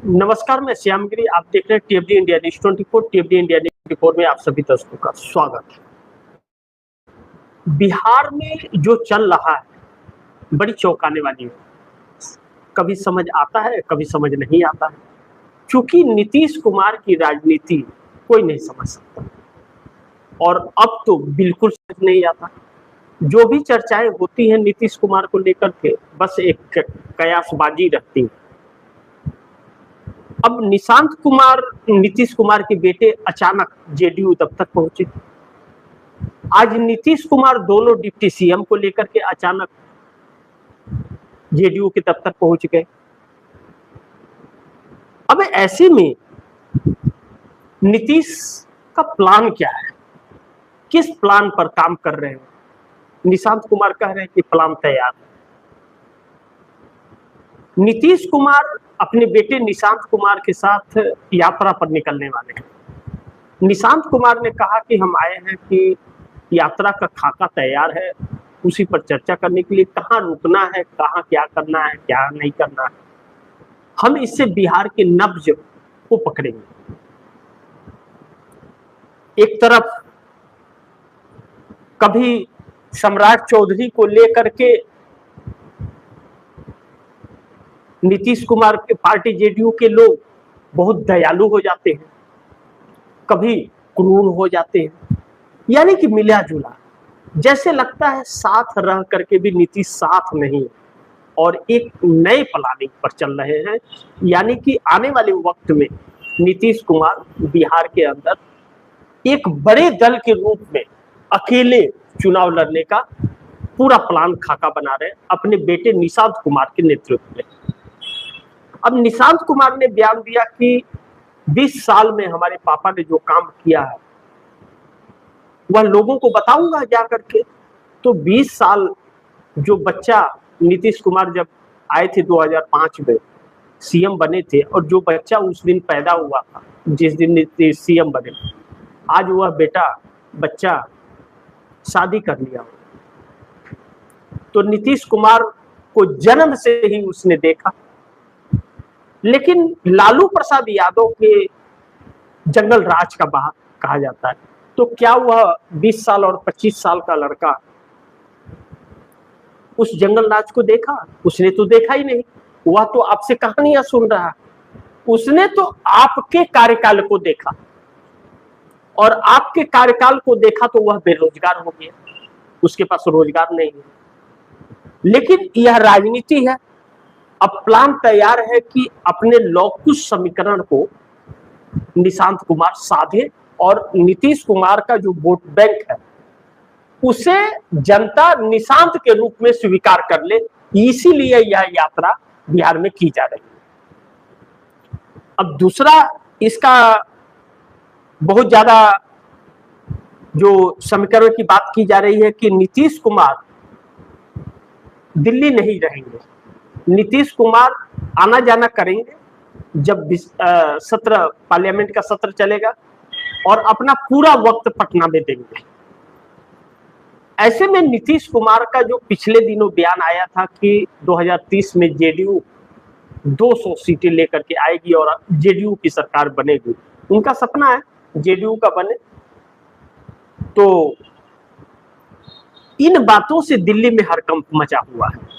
नमस्कार, मैं श्यामगिरी। आप देख रहे हैं टीएफडी इंडिया न्यूज 24। टीएफडी इंडिया न्यूज 24 में आप सभी दर्शकों का स्वागत है। बिहार में जो चल रहा है बड़ी चौंकाने वाली है। कभी समझ आता है, कभी समझ नहीं आता है। क्योंकि नीतीश कुमार की राजनीति कोई नहीं समझ सकता और अब तो बिल्कुल समझ नहीं आता। जो भी चर्चाएं होती हैं नीतीश कुमार को लेकर के, बस एक कयासबाजी रहती है। अब निशांत कुमार नीतीश कुमार के बेटे अचानक जेडीयू दफ्तर पहुंचे। आज नीतीश कुमार दोनों डिप्टी सीएम को लेकर के अचानक जेडीयू के दफ्तर पहुंच गए। अब ऐसे में नीतीश का प्लान क्या है, किस प्लान पर काम कर रहे हैं? निशांत कुमार कह रहे हैं कि प्लान तैयार है। नीतीश कुमार अपने बेटे निशांत कुमार के साथ यात्रा पर निकलने वाले हैं। निशांत कुमार ने कहा कि हम आए हैं कि यात्रा का खाका तैयार है, उसी पर चर्चा करने के लिए कहाँ रुकना है, कहाँ क्या करना है, क्या नहीं करना है। हम इससे बिहार के नब्ज को पकड़ेंगे। एक तरफ कभी सम्राट चौधरी को लेकर के नीतीश कुमार के पार्टी जेडीयू के लोग बहुत दयालु हो जाते हैं, कभी क्रूर हो जाते हैं, यानी कि मिला जुला। जैसे लगता है साथ रह करके भी नीतीश साथ नहीं है और एक नए प्लानिंग पर चल रहे हैं। यानी कि आने वाले वक्त में नीतीश कुमार बिहार के अंदर एक बड़े दल के रूप में अकेले चुनाव लड़ने का पूरा प्लान खाका बना रहे हैं अपने बेटे निशांत कुमार के नेतृत्व में। अब निशांत कुमार ने बयान दिया कि 20 साल में हमारे पापा ने जो काम किया है वह लोगों को बताऊंगा जाकर के। तो 20 साल जो बच्चा नीतीश कुमार जब आए थे 2005 में सीएम बने थे, और जो बच्चा उस दिन पैदा हुआ था जिस दिन नीतीश सीएम बने, आज वह बेटा बच्चा शादी कर लिया। तो नीतीश कुमार को जन्म से ही उसने देखा। लेकिन लालू प्रसाद यादव के जंगल राज का बात कहा जाता है, तो क्या वह 20 साल और 25 साल का लड़का उस जंगल राज को देखा? उसने तो देखा ही नहीं। वह तो आपसे कहानियां सुन रहा है। उसने तो आपके कार्यकाल को देखा, और आपके कार्यकाल को देखा तो वह बेरोजगार हो गया, उसके पास रोजगार नहीं है। लेकिन यह राजनीति है। अब प्लान तैयार है कि अपने लौकुश समीकरण को निशांत कुमार साधे और नीतीश कुमार का जो वोट बैंक है उसे जनता निशांत के रूप में स्वीकार कर ले। इसीलिए यह यात्रा बिहार में की जा रही है। अब दूसरा इसका बहुत ज्यादा जो समीकरण की बात की जा रही है कि नीतीश कुमार दिल्ली नहीं रहेंगे। नीतीश कुमार आना जाना करेंगे जब सत्र पार्लियामेंट का सत्र चलेगा, और अपना पूरा वक्त पटना में देंगे। ऐसे में नीतीश कुमार का जो पिछले दिनों बयान आया था कि 2030 में जेडीयू 200 सीटें लेकर के आएगी और जेडीयू की सरकार बनेगी, उनका सपना है जेडीयू का बने। तो इन बातों से दिल्ली में हड़कंप मचा हुआ है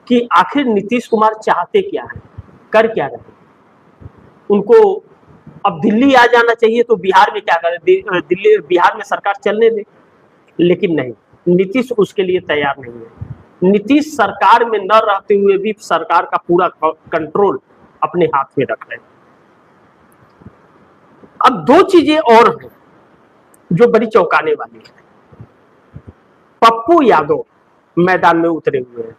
कि आखिर नीतीश कुमार चाहते क्या है, कर क्या रहे। उनको अब दिल्ली आ जाना चाहिए तो बिहार में क्या करें, दिल्ली बिहार में सरकार चलने दे। लेकिन नहीं, नीतीश उसके लिए तैयार नहीं है। नीतीश सरकार में न रहते हुए भी सरकार का पूरा कंट्रोल अपने हाथ में रख रहे हैं। अब दो चीजें और हैं जो बड़ी चौंकाने वाली है। पप्पू यादव मैदान में उतरे हुए हैं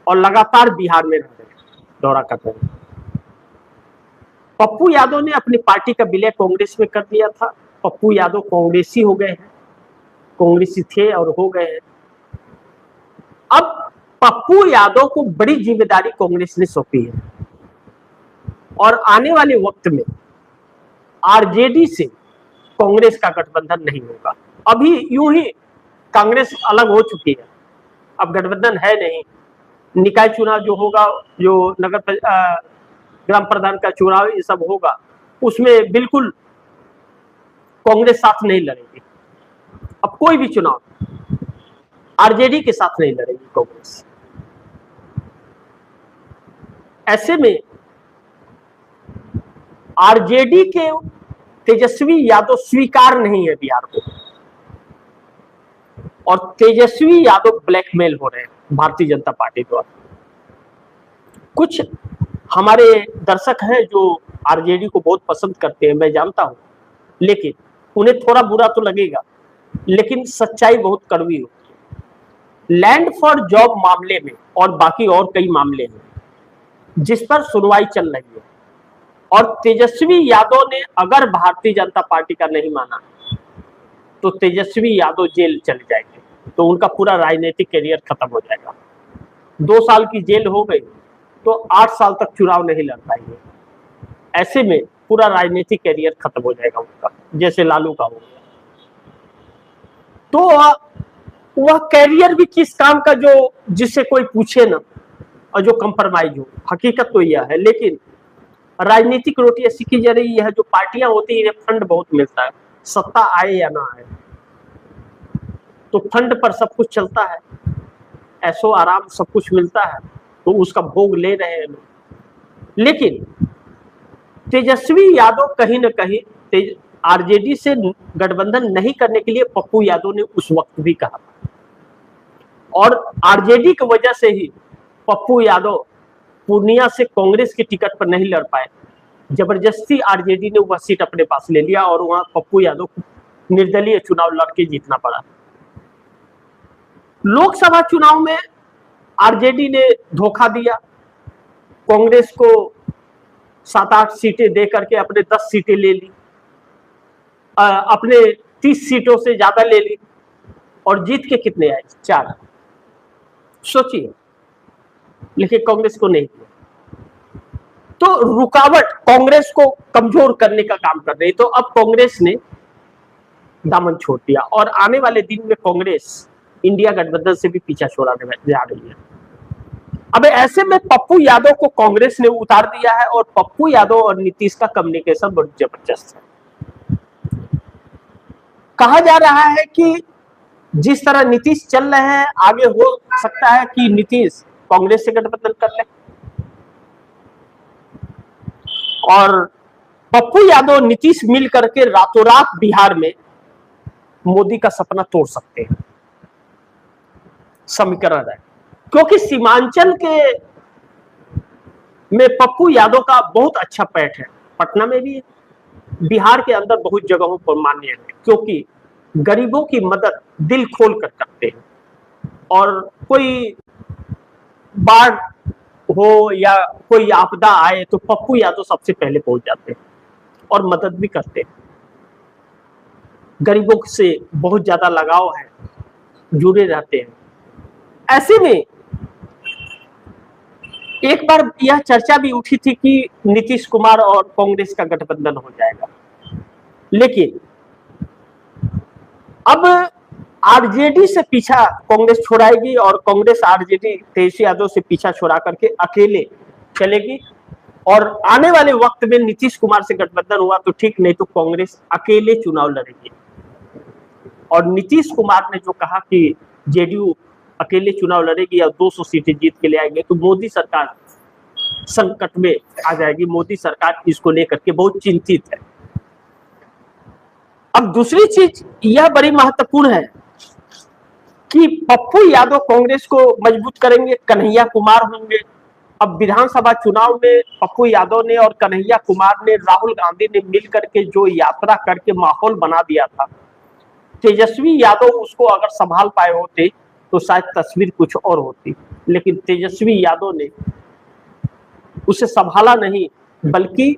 और लगातार बिहार में रह रहे हैं, दौरा कर रहे हैं। पप्पू यादव ने अपनी पार्टी का विलय कांग्रेस में कर दिया था। पप्पू यादव कांग्रेसी हो गए हैं, कांग्रेसी थे और हो गए हैं। अब पप्पू यादव को बड़ी जिम्मेदारी कांग्रेस ने सौंपी है और आने वाले वक्त में आरजेडी से कांग्रेस का गठबंधन नहीं होगा। अभी यूं ही कांग्रेस अलग हो चुकी है, अब गठबंधन है नहीं। निकाय चुनाव जो होगा, जो ग्राम प्रधान का चुनाव ये सब होगा, उसमें बिल्कुल कांग्रेस साथ नहीं लड़ेगी। अब कोई भी चुनाव आरजेडी के साथ नहीं लड़ेगी कांग्रेस। ऐसे में आरजेडी के तेजस्वी यादव स्वीकार नहीं है बिहार को, और तेजस्वी यादव ब्लैकमेल हो रहे हैं भारतीय जनता पार्टी द्वारा। कुछ हमारे दर्शक हैं जो आरजेडी को बहुत पसंद करते हैं, मैं जानता हूं, लेकिन उन्हें थोड़ा बुरा तो लगेगा, लेकिन सच्चाई बहुत कड़वी होती है। लैंड फॉर जॉब मामले में और बाकी और कई मामले हैं जिस पर सुनवाई चल रही है, और तेजस्वी यादव ने अगर भारतीय जनता पार्टी का नहीं माना तो तेजस्वी यादव जेल चले जाएंगे, तो उनका पूरा राजनीतिक करियर खत्म हो जाएगा। 2 साल की जेल हो गई तो 8 साल तक चुनाव नहीं लड़ पाएंगे। ऐसे में पूरा राजनीतिक करियर खत्म हो जाएगा उनका, जैसे लालू का हो गया। तो वह कैरियर भी किस काम का जो जिससे कोई पूछे ना, और जो कंप्रोमाइज हो। हकीकत तो यह है, लेकिन राजनीतिक रोटी ऐसी की जा रही है, जो पार्टियां होती है फंड बहुत मिलता है, सत्ता आए या ना आए तो फंड पर सब कुछ चलता है, ऐसो आराम सब कुछ मिलता है, तो उसका भोग ले रहे हैं लोग। लेकिन तेजस्वी यादव कहीं ना कहीं आरजेडी से गठबंधन नहीं करने के लिए पप्पू यादव ने उस वक्त भी कहा था, और आरजेडी की वजह से ही पप्पू यादव पूर्णिया से कांग्रेस की टिकट पर नहीं लड़ पाए। जबरदस्ती आरजेडी ने वह सीट अपने पास ले लिया और वहां पप्पू यादव को निर्दलीय चुनाव लड़के जीतना पड़ा। लोकसभा चुनाव में आरजेडी ने धोखा दिया, कांग्रेस को 7-8 सीटें दे करके अपने 10 सीटें ले ली, अपने 30 सीटों से ज्यादा ले ली, और जीत के कितने आए? 4। सोचिए, लेकिन कांग्रेस को नहीं दिया। तो रुकावट कांग्रेस को कमजोर करने का काम कर रही। तो अब कांग्रेस ने दामन छोड़ दिया, और आने वाले दिन में कांग्रेस इंडिया गठबंधन से भी पीछा छोड़ाने जा रही है। अब ऐसे में पप्पू यादव को कांग्रेस ने उतार दिया है, और पप्पू यादव और नीतीश का कम्युनिकेशन बहुत जबरदस्त है। कहा जा रहा है कि जिस तरह नीतीश चल रहे हैं, आगे हो सकता है कि नीतीश कांग्रेस से गठबंधन कर ले, और पप्पू यादव नीतीश मिल करके रातों रात बिहार में मोदी का सपना तोड़ सकते हैं। समीकरण है, क्योंकि सीमांचल के में पप्पू यादव का बहुत अच्छा पैठ है, पटना में भी, बिहार के अंदर बहुत जगहों पर मान्य है, क्योंकि गरीबों की मदद दिल खोल कर करते हैं, और कोई बाढ़ हो या कोई आपदा आए तो पप्पू यादव सबसे पहले पहुंच जाते हैं और मदद भी करते हैं। गरीबों से बहुत ज्यादा लगाव है, जुड़े रहते हैं। ऐसे में एक बार यह चर्चा भी उठी थी कि नीतीश कुमार और कांग्रेस का गठबंधन हो जाएगा, लेकिन अब आरजेडी से पीछा कांग्रेस छुड़ाएगी, और कांग्रेस आरजेडी तेजस्वी यादव से पीछा छुड़ा करके अकेले चलेगी, और आने वाले वक्त में नीतीश कुमार से गठबंधन हुआ तो ठीक, नहीं तो कांग्रेस अकेले चुनाव लड़ेगी। और नीतीश कुमार ने जो कहा कि जेडीयू अकेले चुनाव लड़ेगी या 200 सीटें जीत के ले आएंगे, तो मोदी सरकार संकट में आ जाएगी। मोदी सरकार इसको लेकर के बहुत चिंतित है। अब दूसरी चीज यह बड़ी महत्वपूर्ण है कि पप्पू यादव कांग्रेस को मजबूत करेंगे, कन्हैया कुमार होंगे। अब विधानसभा चुनाव में पप्पू यादव ने और कन्हैया कुमार ने, राहुल गांधी ने मिलकर के जो यात्रा करके माहौल बना दिया था, तेजस्वी यादव उसको अगर संभाल पाए होते तो शायद तस्वीर कुछ और होती, लेकिन तेजस्वी यादव ने उसे संभाला नहीं, बल्कि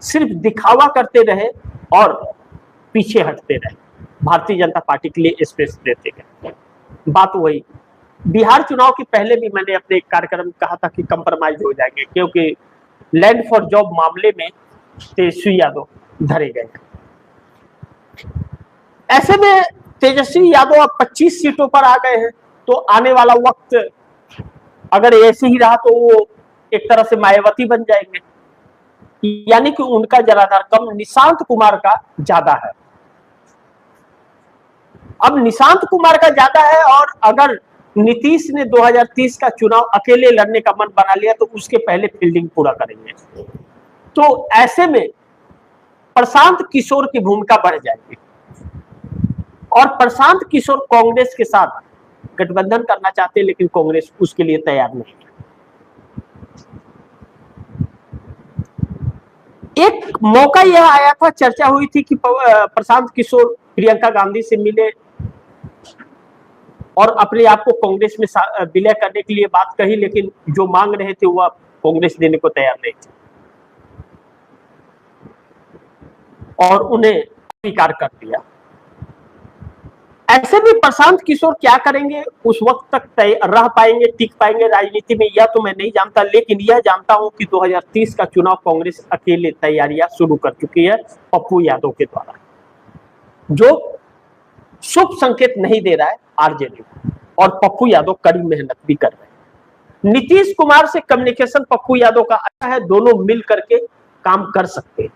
सिर्फ दिखावा करते रहे और पीछे हटते रहे, भारतीय जनता पार्टी के लिए स्पेस देते गए। बात वही, बिहार चुनाव के पहले भी मैंने अपने कार्यक्रम में कहा था कि कंप्रोमाइज हो जाएंगे, क्योंकि लैंड फॉर जॉब मामले में तेजस्वी यादव धरे गए। ऐसे में तेजस्वी यादव अब 25 सीटों पर आ गए हैं, तो आने वाला वक्त अगर ऐसे ही रहा तो वो एक तरह से मायावती बन जाएंगे। यानी कि उनका जनाधार कम निशांत कुमार का ज्यादा है। अब निशांत कुमार का ज्यादा है और अगर नीतीश ने 2030 का चुनाव अकेले लड़ने का मन बना लिया तो उसके पहले फील्डिंग पूरा करेंगे। तो ऐसे में प्रशांत किशोर की भूमिका बढ़ जाएगी और प्रशांत किशोर कांग्रेस के साथ गठबंधन करना चाहते हैं, लेकिन कांग्रेस उसके लिए तैयार नहीं है। एक मौका यह आया था, चर्चा हुई थी कि प्रशांत किशोर प्रियंका गांधी से मिले और अपने आप को कांग्रेस में विलय करने के लिए बात कही, लेकिन जो मांग रहे थे वह कांग्रेस देने को तैयार नहीं थी और उन्हें स्वीकार कर दिया। ऐसे भी प्रशांत किशोर क्या करेंगे, उस वक्त तक रह पाएंगे, टिक पाएंगे राजनीति में, यह तो मैं नहीं जानता, लेकिन यह जानता हूं कि 2030 का चुनाव कांग्रेस अकेले तैयारियां शुरू कर चुकी है पप्पू यादव के द्वारा, जो शुभ संकेत नहीं दे रहा है आरजेडी, और पप्पू यादव कड़ी मेहनत भी कर रहे हैं। नीतीश कुमार से कम्युनिकेशन पप्पू यादव का अच्छा है, दोनों मिल करके काम कर सकते हैं,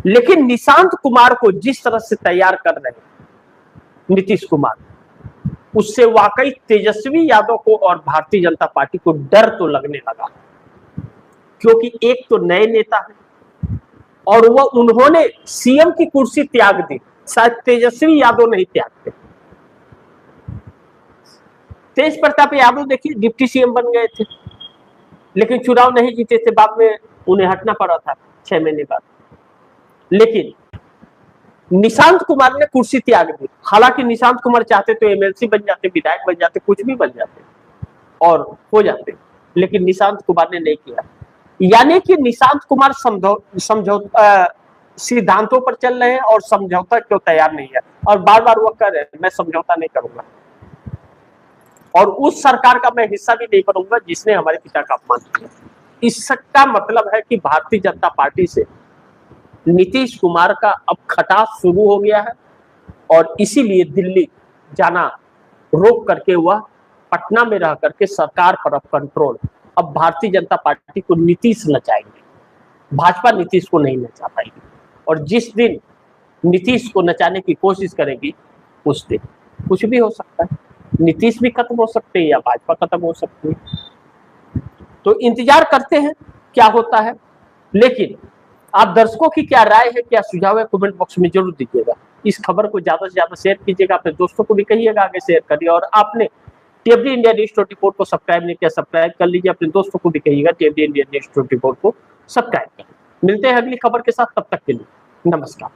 लेकिन निशांत कुमार को जिस तरह से तैयार कर रहे हैं नीतीश कुमार, उससे वाकई तेजस्वी यादव को और भारतीय जनता पार्टी को डर तो लगने लगा, क्योंकि एक तो नए नेता है और वह उन्होंने सीएम की कुर्सी त्याग दी, शायद तेजस्वी यादव नहीं त्यागते। तेज प्रताप यादव देखिए डिप्टी सीएम बन गए थे, लेकिन चुनाव नहीं जीते थे, बाद में उन्हें हटना पड़ा था 6 महीने बाद। लेकिन निशांत कुमार ने कुर्सी त्याग दी, हालांकि निशांत कुमार चाहते तो एमएलसी बन जाते, विधायक बन जाते, कुछ भी बन जाते और हो जाते, लेकिन निशांत कुमार ने नहीं किया। यानी कि निशांत कुमार समझौता सिद्धांतों पर चल रहे हैं और समझौता क्यों तैयार नहीं है, और बार बार वो कह रहे हैं मैं समझौता नहीं करूंगा और उस सरकार का मैं हिस्सा भी नहीं बनूंगा जिसने हमारे पिता का अपमान किया। इसका मतलब है कि भारतीय जनता पार्टी से नीतीश कुमार का अब खटास शुरू हो गया है और इसीलिए दिल्ली जाना रोक करके वह पटना में रह करके सरकार पर अब कंट्रोल, अब भारतीय जनता पार्टी को नीतीश नचाएंगे, भाजपा नीतीश को नहीं नचा पाएगी, और जिस दिन नीतीश को नचाने की कोशिश करेगी उस दिन कुछ भी हो सकता है, नीतीश भी खत्म हो सकते हैं या भाजपा खत्म हो सकती है। तो इंतजार करते हैं क्या होता है, लेकिन आप दर्शकों की क्या राय है, क्या सुझाव है, कमेंट बॉक्स में जरूर दीजिएगा। इस खबर को ज्यादा से ज्यादा शेयर कीजिएगा, अपने दोस्तों को भी कहिएगा आगे शेयर करिए, और आपने टीएफडी इंडिया न्यूज 24 को सब्सक्राइब नहीं किया सब्सक्राइब कर लीजिए, अपने दोस्तों को भी कहिएगा टीएफडी इंडिया न्यूज 24 को सब्सक्राइब करें। मिलते हैं अगली खबर के साथ, तब तक के लिए नमस्कार।